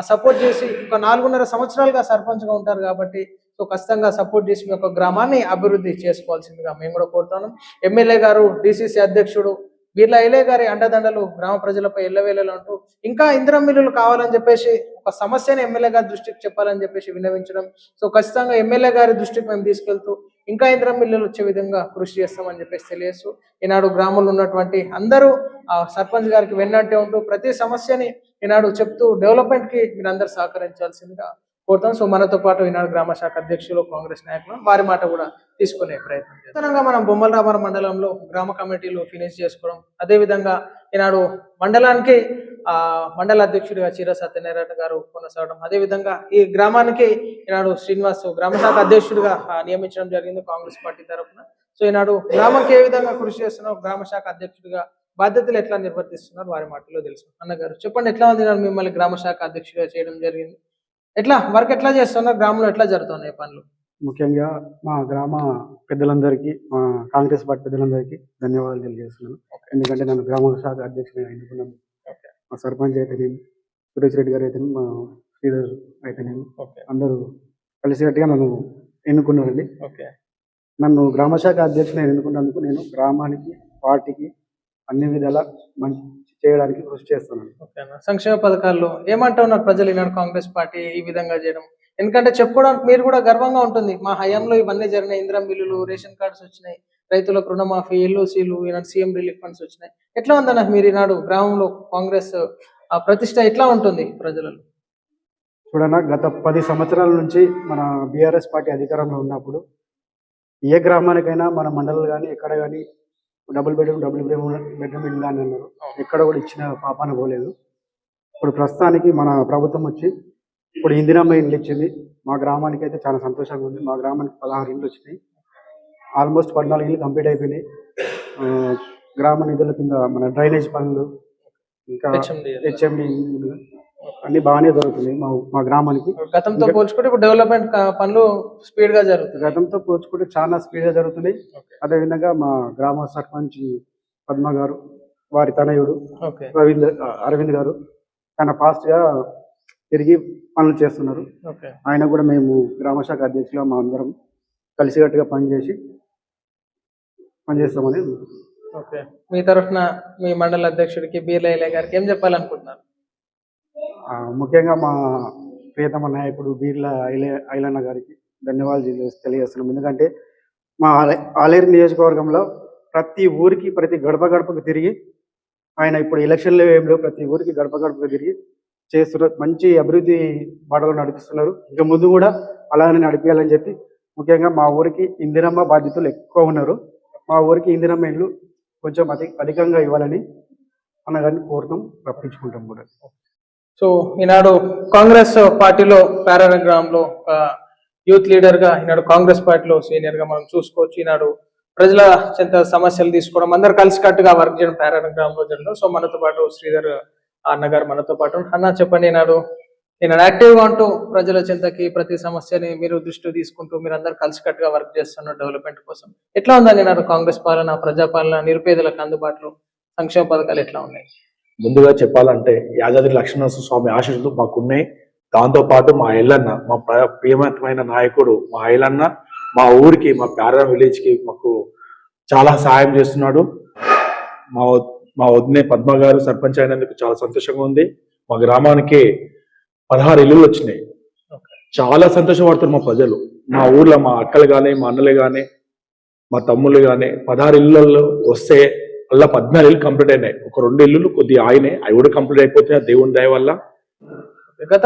సపోర్ట్ చేసి ఒక 4.5 సంవత్సరాలుగా సర్పంచ్గా ఉంటారు కాబట్టి సో ఖచ్చితంగా సపోర్ట్ చేసి మీ యొక్క గ్రామాన్ని అభివృద్ధి చేసుకోవాల్సిందిగా మేము కూడా కోరుతున్నాం. ఎమ్మెల్యే గారు, డిసిసి అధ్యక్షుడు వీర్ల ఐలే గారి అండదండలు గ్రామ ప్రజలపై ఎల్లవేళలు అంటూ ఇంకా ఇందిరా మిల్లులు కావాలని చెప్పేసి ఒక సమస్యను ఎమ్మెల్యే గారి దృష్టికి చెప్పాలని చెప్పేసి విన్నవించడం. సో ఖచ్చితంగా ఎమ్మెల్యే గారి దృష్టికి మేము తీసుకెళ్తూ ఇంకా ఇందిరా మిల్లులు వచ్చే విధంగా కృషి చేస్తామని చెప్పేసి తెలియజేస్తూ ఈనాడు గ్రామంలో ఉన్నటువంటి అందరూ సర్పంచ్ గారికి వెన్నంటే ఉంటూ ప్రతి సమస్యని ఈనాడు చెప్తూ డెవలప్మెంట్కి మీరందరూ సహకరించాల్సిందిగా కోరుతాం. సో మనతో పాటు ఈనాడు గ్రామ శాఖ అధ్యక్షులు, కాంగ్రెస్ నాయకులు వారి మాట కూడా తీసుకునే ప్రయత్నం చేస్తాం. మనం బొమ్మల రామారం మండలంలో గ్రామ కమిటీలు ఫినిష్ చేసుకోవడం, అదేవిధంగా ఈనాడు మండలానికి మండల అధ్యక్షుడిగా చీర సత్యనారాయణ గారు కొనసాగడం, అదేవిధంగా ఈ గ్రామానికి ఈనాడు శ్రీనివాస్ గ్రామ శాఖ అధ్యక్షుడిగా నియమించడం జరిగింది కాంగ్రెస్ పార్టీ తరఫున. సో ఈనాడు గ్రామంకి ఏ విధంగా కృషి చేస్తున్నారు, గ్రామ శాఖ అధ్యక్షుడిగా బాధ్యతలు ఎట్లా నిర్వర్తిస్తున్నారు వారి మాటలో తెలుసు. అన్నగారు చెప్పండి, ఎట్లా ఉంది మిమ్మల్ని గ్రామ శాఖ అధ్యక్షుడిగా చేయడం జరిగింది, ఎట్లా వర్క్ ఎట్లా చేస్తున్నారు, గ్రామంలో ఎట్లా జరుగుతున్నాయి పనులు? ముఖ్యంగా మా గ్రామ పెద్దలందరికీ, మా కాంగ్రెస్ పార్టీ పెద్దలందరికీ ధన్యవాదాలు తెలియజేస్తున్నాను. ఎందుకంటే నన్ను గ్రామ శాఖ అధ్యక్షుడిగా ఎన్నుకున్నాను. మా సర్పంచ్ అయితేనేమి, సురేష్ రెడ్డి గారు అయితేనేమి, మా శ్రీధర్ అయితేనేమి, అందరూ కలిసికట్టుగా నన్ను ఎన్నుకున్నారండి. నన్ను గ్రామ శాఖ అధ్యక్షుడిగా ఎన్నుకున్నందుకు నేను గ్రామానికి, పార్టీకి అన్ని విధాలా మంచి చేయడానికి కృషి చేస్తున్నాను. సంక్షేమ పథకాల్లో ఏమంటున్నారు ప్రజలు ఈనాడు కాంగ్రెస్ పార్టీ ఈ విధంగా చేయడం? ఎందుకంటే చెప్పుకోవడానికి మీరు కూడా గర్వంగా ఉంటుంది, మా హయాంలో ఇవన్నీ జరిగినాయి, ఇందిరా మిల్లులు, రేషన్ కార్డ్స్ వచ్చినాయి, రైతులకు రుణమాఫీ, ఎల్ఓసీలు, ఈనాడు సీఎం రిలీఫ్ ఫండ్స్ వచ్చినాయి. ఎట్లా ఉందన్న మీరు ఈనాడు గ్రామంలో కాంగ్రెస్ ప్రతిష్ట ఎట్లా ఉంటుంది ప్రజలలో? చూడన్నా, గత 10 సంవత్సరాల నుంచి మన బీఆర్ఎస్ పార్టీ అధికారంలో ఉన్నప్పుడు ఏ గ్రామానికైనా మన మండలాలు కానీ ఎక్కడ కానీ డబుల్ బెడ్రూమ్ ఇల్లు కానీ అన్నారు, ఎక్కడ కూడా ఇచ్చిన పాపాన పోలేదు. ఇప్పుడు ప్రస్తుతానికి మన ప్రభుత్వం వచ్చి ఇప్పుడు ఇందిరమ్మ ఇండ్లు ఇచ్చింది. మా గ్రామానికి అయితే చాలా సంతోషంగా ఉంది. మా గ్రామానికి 16 ఇండ్లు వచ్చినాయి, ఆల్మోస్ట్ 14 ఇండ్లు కంప్లీట్ అయిపోయినాయి. గ్రామ నిధుల కింద మన డ్రైనేజ్ పనులు, ఇంకా హెచ్ఎండి అన్ని బాగానే జరుగుతున్నాయి మా గ్రామానికి. గతంతో పోల్చుకుంటే ఇప్పుడు డెవలప్మెంట్ పనులు స్పీడ్ గా జరుగుతుంది. గతంతో పోల్చుకుంటే చాలా స్పీడ్ గా జరుగుతున్నాయి. అదేవిధంగా మా గ్రామ సర్పంచ్ పద్మ గారు, వారి తనయుడు అరవింద్ గారు చాలా ఫాస్ట్ గా తిరిగి పనులు చేస్తున్నారు. ఓకే ఆయన కూడా మేము గ్రామ శాఖ అధ్యక్షులుగా మా అందరం కలిసికట్టుగా పనిచేస్తామని. ఓకే మీ తరఫున మీ మండల అధ్యక్షుడికి బీర్ల ఐలయ్య గారికి ఏం చెప్పాలనుకుంటున్నారు? ముఖ్యంగా మా ప్రియతమ నాయకుడు బీర్ల ఐలన్న గారికి ధన్యవాదాలు తెలియజేస్తున్నాం. ఎందుకంటే మా ఆలేరు నియోజకవర్గంలో ప్రతి ఊరికి ప్రతి గడప గడపకు తిరిగి ఆయన ఇప్పుడు ఎలక్షన్లో ఏం లేవు, ప్రతి ఊరికి గడప గడపకు తిరిగి చేస్తున్నారు. మంచి అభివృద్ధి బాటలో నడిపిస్తున్నారు. ఇంకా ముందు కూడా అలానే నడిపించాలని చెప్పి ముఖ్యంగా మా ఊరికి ఇందిరమ్మ బాధ్యతలు ఎక్కువ ఉన్నారు. మా ఊరికి ఇందిరమ్మ ఇల్లు కొంచెం అధికంగా ఇవ్వాలని అన్నగారిని కోరుతాం, రప్పించుకుంటాం కూడా. సో ఈనాడు కాంగ్రెస్ పార్టీలో పారారం గ్రామంలో యూత్ లీడర్ గా ఈనాడు కాంగ్రెస్ పార్టీలో సీనియర్ గా మనం చూసుకోవచ్చు. ఈనాడు ప్రజల చెంత సమస్యలు తీసుకోవడం, అందరు కలిసికట్టుగా వర్క్ చేయడం పారారం గ్రామంలో జరగడం. సో మనతో పాటు శ్రీధర్ అన్నగారు మనతో పాటు. అన్న చెప్పండి, ఈనాడు యాక్టివ్ గా ఉంటూ ప్రజల చెంతకి ప్రతి సమస్యని మీరు దృష్టి తీసుకుంటూ మీరు అందరు కలిసికట్టుగా వర్క్ చేస్తున్నారు డెవలప్మెంట్ కోసం. ఎట్లా ఉందని ఈనాడు కాంగ్రెస్ పాలన, ప్రజాపాలన, నిరుపేదలకు అందుబాటులో సంక్షేమ పథకాలు ఎట్లా ఉన్నాయి? ముందుగా చెప్పాలంటే యాదాద్రి లక్ష్మణనరసింహ స్వామి ఆశీస్సులు మాకున్నాయి. దాంతో పాటు మా ఎల్లన్న, మా ప్రియమైన నాయకుడు మా ఎల్లన్న మా ఊరికి, మా పారారం విలేజ్ కి మాకు చాలా సహాయం చేస్తున్నాడు. మా వదినే పద్మ గారు సర్పంచ్ అయినందుకు చాలా సంతోషంగా ఉంది. మా గ్రామానికి 16 ఇల్లులు వచ్చినాయి. చాలా సంతోషపడుతున్నారు మా ప్రజలు. మా ఊర్లో మా అక్కలు కానీ, మా అన్నలు కానీ, మా తమ్ముళ్ళు కానీ 16 ఇళ్ళల్లో వస్తే అలా 14 ఇల్లు కంప్లీట్ అయినాయి. ఒక 2 ఇల్లులు కొద్దిగా ఆయనే, అవి కూడా కంప్లీట్ అయిపోతున్నాయి దేవుని దయ వల్ల. గత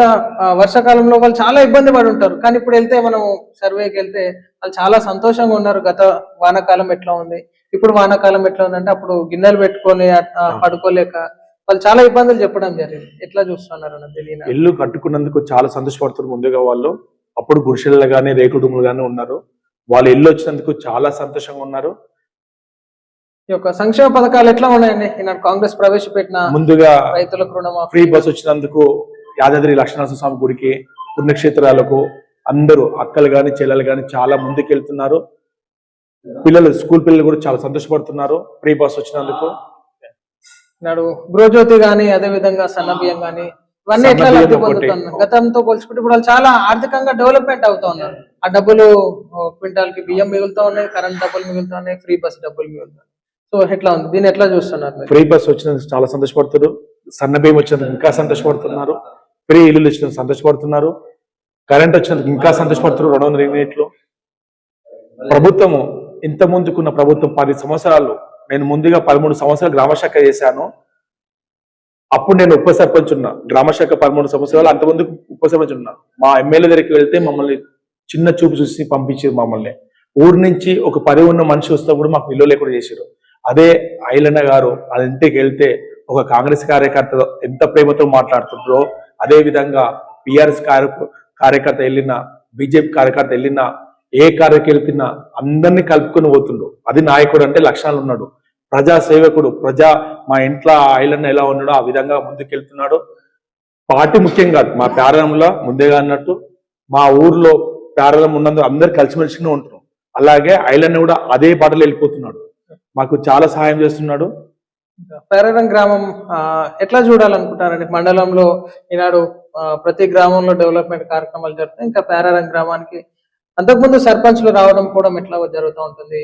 వర్షాకాలంలో వాళ్ళు చాలా ఇబ్బంది పడి ఉంటారు, కానీ ఇప్పుడు వెళ్తే మనం సర్వేకి వెళ్తే వాళ్ళు చాలా సంతోషంగా ఉన్నారు. గత వానాకాలం ఎట్లా ఉంది, ఇప్పుడు వానాకాలం ఎట్లా ఉందంటే అప్పుడు గిన్నెలు పెట్టుకొని పడుకోలేక వాళ్ళు చాలా ఇబ్బందులు చెప్పడం జరిగింది. ఎట్లా చూస్తున్నారు అన్న తెలియదు. ఇల్లు కట్టుకున్నందుకు చాలా సంతోషపడుతున్నారు. ముందుగా వాళ్ళు అప్పుడు గుడిసెలు కానీ రేకుల దుమ్ములు కానీ ఉన్నారు. వాళ్ళు ఇల్లు వచ్చినందుకు చాలా సంతోషంగా ఉన్నారు. ఈ యొక్క సంక్షేమ పథకాలు ఎట్లా ఉన్నాయండి? ఈనాడు కాంగ్రెస్ ప్రవేశపెట్టిన ముందుగా రైతులకు రుణమాఫీ, ఫ్రీ బస్ వచ్చినందుకు యాదాద్రి లక్ష్మణనరసింహ స్వామి గుడికి, పుణ్యక్షేత్రాలకు అందరూ అక్కలు గాని చెల్లెలు గాని చాలా ముందుకెళ్తున్నారు. పిల్లలు, స్కూల్ పిల్లలు కూడా చాలా సంతోషపడుతున్నారు ఫ్రీ బస్ వచ్చినందుకు. నాడు గృహజ్యోతి గాని, అదే విధంగా సన్న బియ్యం గాని, ఇవన్నీ ఎట్లా లబ్ధి పొందుతున్నారు? గతంతో పోల్చుకుంటే ఇప్పుడు వాళ్ళు చాలా ఆర్థికంగా డెవలప్మెంట్ అవుతా ఉన్నారు. ఆ డబ్బులు క్వింటాల్ కి బియ్యం మిగులుతా ఉన్నాయి, కరెంట్ డబ్బులు మిగులుతా ఉన్నాయి, ఫ్రీ బస్ డబ్బులు మిగులుతాయి. సో ఎట్లా ఉంది, దీన్ని ఎట్లా చూస్తున్నారు? ఫ్రీ బస్ వచ్చినందుకు చాలా సంతోషపడుతున్నారు. సన్న బియ్యం వచ్చినందుకు ఇంకా సంతోషపడుతున్నారు. ఫ్రీ ఇల్లు వచ్చినందుకు సంతోషపడుతున్నారు. కరెంట్ వచ్చినందుకు ఇంకా సంతోషపడుతున్నారు. 200 యూనిట్లు. ప్రభుత్వము ఇంత ముందుకున్న ప్రభుత్వం 10 సంవత్సరాలు, నేను ముందుగా 13 సంవత్సరాలు గ్రామశాఖ చేశాను. అప్పుడు నేను ఉప సర్పంచ్ ఉన్నా. గ్రామశాఖ 13 సంవత్సరాలు, అంతకుముందు ఉప సర్పంచ్ ఉన్నా. మా ఎమ్మెల్యే దగ్గరికి వెళ్తే మమ్మల్ని చిన్న చూపు చూసి పంపించారు. మమ్మల్ని ఊరు నుంచి ఒక 10 ఉన్న మనిషి వస్తే కూడా మాకు ఇల్లు లేకుండా చేశారు. అదే ఐలన్న గారు వాళ్ళ ఇంటికి వెళ్తే ఒక కాంగ్రెస్ కార్యకర్త ఎంత ప్రేమతో మాట్లాడుతుంటారో, అదే విధంగా పిఆర్ఎస్ కార్యకర్త వెళ్ళినా, బీజేపీ కార్యకర్త వెళ్ళినా, ఏ కార్యకర్త వెళ్తున్నా అందరినీ కలుపుకొని పోతుండ్రు. అది నాయకుడు అంటే లక్షణాలు ఉన్నాడు. ప్రజా సేవకుడు. మా ఇంట్లో ఐలన్న ఎలా ఉన్నాడో ఆ విధంగా ముందుకెళ్తున్నాడు. పార్టీ ముఖ్యం కాదు, మా పారారంలో ముందేగా అన్నట్టు మా ఊర్లో పారారం ఉన్నందుకు అందరు కలిసిమెలిసిగా ఉంటున్నాం. అలాగే ఐలన్న కూడా అదే బాటలో వెళ్ళిపోతున్నాడు. మాకు చాలా సహాయం చేస్తున్నాడు. పారారం గ్రామం ఎట్లా చూడాలనుకుంటారండి? మండలంలో ఈనాడు ప్రతి గ్రామంలో డెవలప్మెంట్ కార్యక్రమాలు జరుగుతాయి. ఇంకా పారారం గ్రామానికి అంతకుముందు సర్పంచ్లు రావడం కూడా ఎట్లా జరుగుతూ ఉంటుంది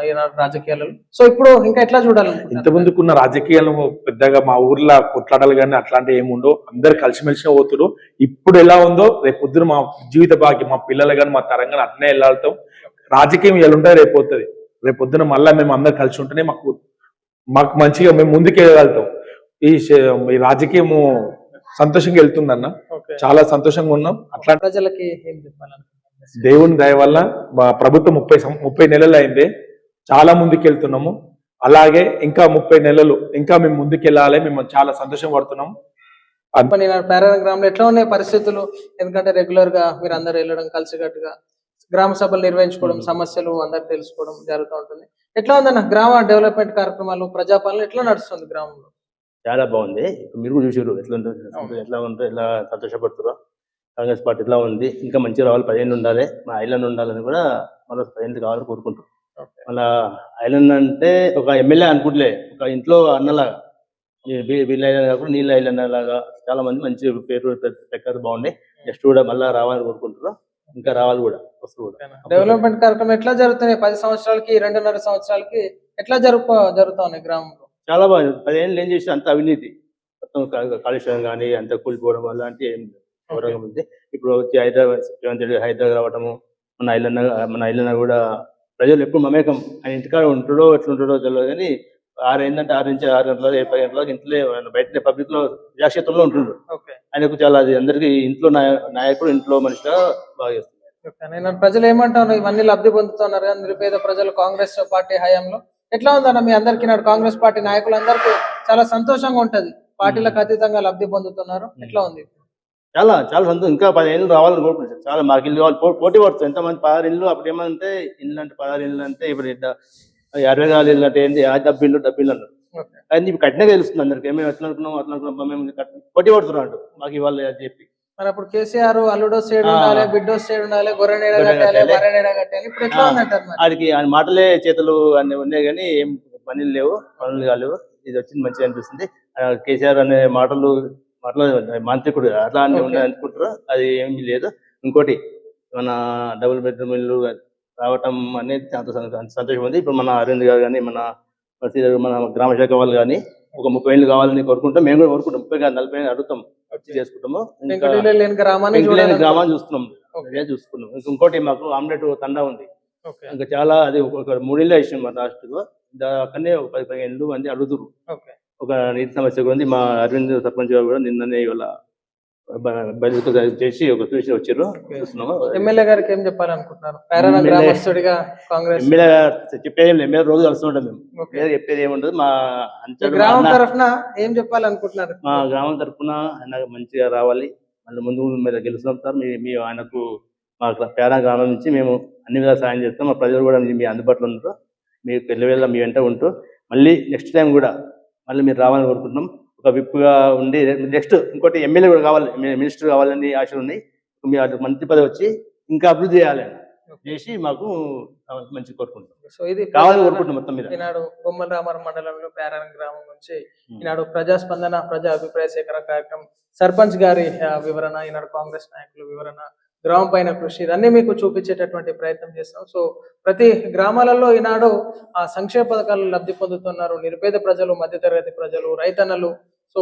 ఈనాడు రాజకీయాలలో. సో ఇప్పుడు ఇంకా ఎట్లా చూడాలి? ఇంతకుముందుకున్న రాజకీయాలు పెద్దగా మా ఊర్లో కొట్లాటలు కానీ అట్లాంటివి ఏముండో, అందరు కలిసిమెలిసి పోతురు. ఇప్పుడు ఎలా ఉందో రేపు పొద్దున మా జీవిత భాగ్యం, మా పిల్లలు కానీ మా తరం కానీ అట్లనే వెళ్ళాడుతాం. రాజకీయం ఎలా ఉంటుంది రేపు పోతుంది. రేపు పొద్దున మళ్ళీ మేము అందరు కలిసి ఉంటేనే మాకు మంచిగా మేము ముందుకు వెళ్ళగలుగుతాం. ఈ రాజకీయము సంతోషంగా వెళ్తుందన్న, చాలా సంతోషంగా ఉన్నాం. అట్లా ప్రజలకి ఏం చెప్పాలన్న? దేవుని దయ వల్ల మా ప్రభుత్వం 30 నెలలు అయింది. చాలా ముందుకు వెళ్తున్నాము. అలాగే ఇంకా 30 నెలలు ఇంకా మేము ముందుకెళ్ళాలి. మేము చాలా సంతోషం పడుతున్నాము. పారారం గ్రామంలో ఎట్లా ఉన్నాయి పరిస్థితులు? ఎందుకంటే రెగ్యులర్ గా మీరు అందరు వెళ్ళడం, కలిసికట్టుగా గ్రామ సభలు నిర్వహించుకోవడం, సమస్యలు అందరు తెలుసుకోవడం జరుగుతూ ఉంటుంది. ఎట్లా ఉందన్న గ్రామ డెవలప్మెంట్ కార్యక్రమాలు, ప్రజాపాలన ఎట్లా నడుస్తుంది గ్రామంలో? చాలా బాగుంది. మీరు కూడా చూసారు ఎట్లా ఉంటుంది, ఎట్లా ఉంటుంది, ఎలా సంతోషపడుతున్నారు. కాంగ్రెస్ పార్టీ ఎట్లా ఉంది, ఇంకా మంచిగా రావాలి, 15 ఉండాలి, మా ఐలాండ్ ఉండాలని కూడా మళ్ళీ 15 కావాలని కోరుకుంటాం. మళ్ళా ఐలాండ్ అంటే ఒక ఎమ్మెల్యే అనుకుంటలే, ఒక ఇంట్లో అన్నలాగా బిల్ ఐలాండ్ కాకుండా నీళ్ళ ఐలాండ్ లాగా చాలా మంది మంచి పేరు ప్రఖ్యాతి బాగున్నాయి. నెక్స్ట్ కూడా మళ్ళీ రావాలని కోరుకుంటున్నాం, ఇంకా రావాలి కూడా, వస్తువు కూడా. డెవలప్మెంట్ కార్యక్రమం ఎట్లా జరుగుతున్నాయి? 10 సంవత్సరాలకి 2.5 సంవత్సరాలకి ఎట్లా జరుగుతా ఉన్నాయి గ్రామంలో? చాలా బాగుంది. 10 ఏళ్ళు ఏం చేసి అంత అవినీతి, మొత్తం కాలుష్యం కానీ అంత కూలిపోవడం అలాంటి ఏం ఘోరంగా ఉంది. ఇప్పుడు వచ్చి హైదరాబాద్ రావడము, మన ఐలన్న కూడా ప్రజలు ఎప్పుడు మమేకం. ఆయన ఇంటికాడ ఉంటాడో ఎట్లుంటాడో తెలియదు కానీ 6 నుంచి 6 గంటల 10 గంటలకు ఇంట్లో బయట పబ్లిక్ లో ప్రజాక్షేత్రంలో ఉంటుండ్రు. ఆయనకు చాలా అది అందరికి ఇంట్లో నాయకుడు, ఇంట్లో మనిషిగా బాగా చేస్తున్నారు. నేను ప్రజలు ఏమంటారు? ఇవన్నీ లబ్ధి పొందుతున్నారు కదా నిరుపేద ప్రజలు కాంగ్రెస్ పార్టీ హయాంలో. ఎట్లా ఉందన్న మీ అందరికి? నాడు కాంగ్రెస్ పార్టీ నాయకులందరికీ చాలా సంతోషంగా ఉంటది, పార్టీలకు అతీతంగా లబ్ధి పొందుతున్నారు. ఎట్లా ఉంది? చాలా చాలా సంతోషం. ఇంకా 10 ఏళ్ళు రావాలని కోరుకుంటున్నాను. చాలా మాకు ఇల్లు కావాలి, పోటీ పడుతుంది. ఎంతమంది 16 ఇల్లు అప్పుడు ఏమంటే ఇల్లు అంటే 16 ఇల్లు అంటే ఇప్పుడు 64 ఇల్లు అంటే ఏంటి, 70 ఇల్లు అన్నారు. అది ఇప్పుడు కట్టినా తెలుస్తుంది అందరికి. మేము ఎట్లా అనుకున్నాం మేము పోటీ పడుతున్నాం అంటూ మాకు ఇవ్వాలి అని చెప్పి. మరి అప్పుడు కేసీఆర్ అల్లుడో సైడ్ ఉండాలి, బిడ్డో సైడ్ ఉండాలి, గొర్రె నీడ కట్టాలి, బర్రె నీడ కట్టాలి. ఇప్పుడు ఎట్లా ఉందంటారు? వాడికి ఆయన మాటలే చేతులు అన్ని ఉన్నాయి కానీ ఏం పనులు లేవు, పనులు కాలేవు. ఇది వచ్చింది మంచిగా అనిపిస్తుంది. కేసీఆర్ అనే మాటలు మాంత్రికుడు అట్లా అన్ని ఉన్నాయి అనుకుంటారు, అది ఏమీ లేదు. ఇంకోటి మన డబుల్ బెడ్రూమ్ ఇల్లు రావటం అనేది సంతోషం ఉంది. ఇప్పుడు మన అరవింద్ గారు కానీ మన గ్రామ శాఖ వాళ్ళు కానీ ఒక 30 ఏళ్ళు కావాలని కోరుకుంటాం. మేము కూడా కోరుకుంటాం. 30 కాదు 40 అడుగుతాం, వచ్చి చేసుకుంటాము. గ్రామాన్ని చూసుకున్నాం. ఇంకోటి మాకు ఆమ్లెట్ తండా ఉంది. ఇంకా చాలా అది ఒక 3 ఇళ్ళు ఇష్టం మా లాస్ట్కు. అక్కడనే 10-15 మంది అడుగుతురు. ఒక నీటి సమస్య కూడా ఉంది. మా అరవింద్ సర్పంచ్ గారు కూడా నిన్ననే ఇవాళ బయలుకు చేసి ఒక చూసి వచ్చారు. చూస్తున్నాము. ఎమ్మెల్యే గారికి ఏం చెప్పాలనుకుంటున్నారు? కాంగ్రెస్ ఎమ్మెల్యే చెప్పేది ఏం లేదు. ఎమ్మెల్యే రోజు కలుస్తుంటాం మేము. చెప్పేది ఏముండదు. మా గ్రామం తరఫున ఏం చెప్పాలనుకుంటున్నారు? మా గ్రామం తరఫున ఆయన మంచిగా రావాలి, మళ్ళీ ముందు మీద గెలుస్తాం సార్. మీ ఆయనకు మా పేరా గ్రామం నుంచి మేము అన్ని విధాలు సాయం చేస్తాం. మా ప్రజలు కూడా మీ అందుబాటులో ఉంటారు. మీరు పెళ్ళివేళ మీ వెంట ఉంటూ మళ్ళీ నెక్స్ట్ టైం కూడా మళ్ళీ మీరు రావాలని కోరుకుంటున్నాం. ఒక విప్పుగా ఉండి నెక్స్ట్ ఇంకోటి ఎమ్మెల్యే కూడా కావాలి, మినిస్టర్ కావాలని ఆశలు ఉన్నాయి. మీ మంత్రి పదవి వచ్చి ఇంకా అభివృద్ధి చేయాలని చేసి మాకు మంచి కోరుకుంటాం. సో ఇది కావాలని కోరుకుంటున్నాం. మొత్తం మీద ఈనాడు బొమ్మల రామారం మండలంలో పేరారం గ్రామం నుంచి ఈనాడు ప్రజాస్పందన ప్రజా అభిప్రాయ సేకరణ కార్యక్రమం, సర్పంచ్ గారి వివరణ, ఈనాడు కాంగ్రెస్ నాయకుల వివరణ, గ్రామం పైన కృషి, ఇదన్నీ మీకు చూపించేటటువంటి ప్రయత్నం చేస్తాం. సో ప్రతి గ్రామాలలో ఈనాడు ఆ సంక్షేమ పథకాలు లబ్ధి పొందుతున్నారు నిరుపేద ప్రజలు, మధ్యతరగతి ప్రజలు, రైతన్నలు. సో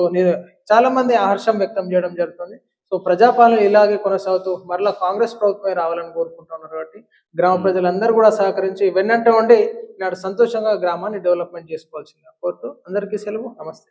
చాలా మంది హర్షం వ్యక్తం చేయడం జరుగుతుంది. సో ప్రజాపాలన ఇలాగే కొనసాగుతూ మరలా కాంగ్రెస్ ప్రభుత్వమే రావాలని కోరుకుంటున్నారు. కాబట్టి గ్రామ ప్రజలందరూ కూడా సహకరించి వెన్నంటే ఉండి ఈనాడు సంతోషంగా గ్రామాన్ని డెవలప్మెంట్ చేసుకోవాల్సిందిగా కోరుతూ అందరికీ సెలవు. నమస్తే.